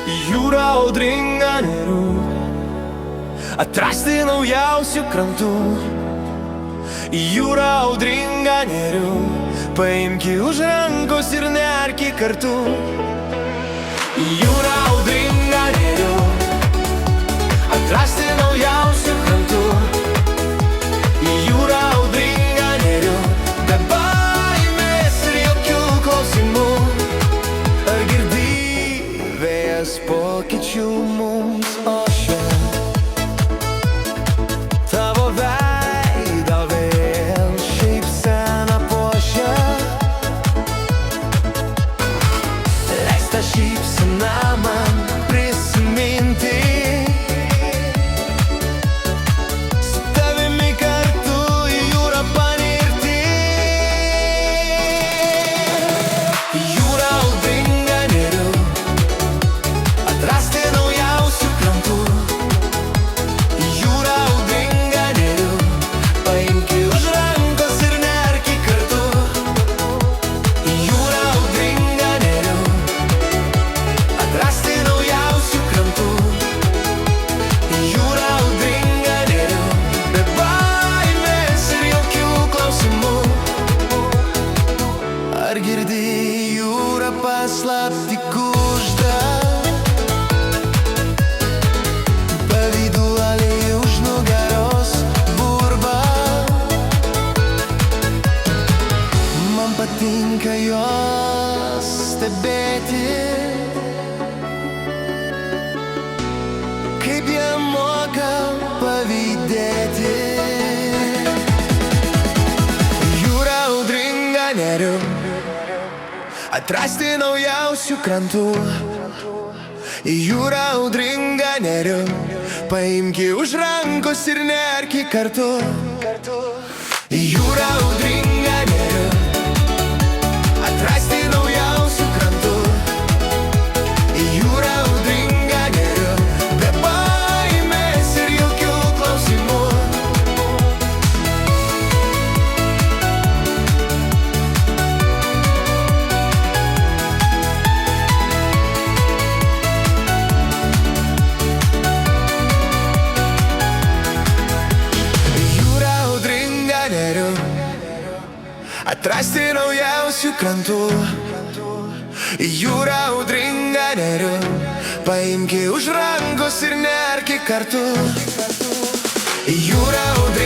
Jūra audringa neriu, atrasti naujausių krantų. Jūra audringa neriu, paimki už rankos ir nerki kartu. Jūra audringa neriu, atrasti naujausių krantų. Jūra audringa neriu, be baimės ir jokių klausimų. Ar girdi vėjas pokyčių mums ošia? Tavo veidą vėl šypsena puošia. Leis tą šypseną man prisiminti. Su tavimi kartu į jūrą panirti. Jūra audringa neriu, atrasti naujausių krantų. Jūra audringa neriu, paimki už rankos ir nerki kartu. Jūra audringa neriu, atrasti naujausių krantų. Jūra audringa neriu, be baimės ir jokių klausimų. Ar girdi jūra paslaptį kužda? Pavyduoliai už nugaros burba. Man patinka jos stebėti, kaip jie moka pavydėti. Jūra audringa neriu, atrasti naujausių krantų. Jūra audringa neriu, paimki už rankos ir nerki kartu. Jūra audringa neriu, atrasti naujausių krantų. Jūra audringa neriu, be baimės ir jokių klausimų. Jūra audringa neriu, atrasti naujausių krantų. Jūra audringa neriu, paimki už rankos ir nerki kartu. Jūra audringa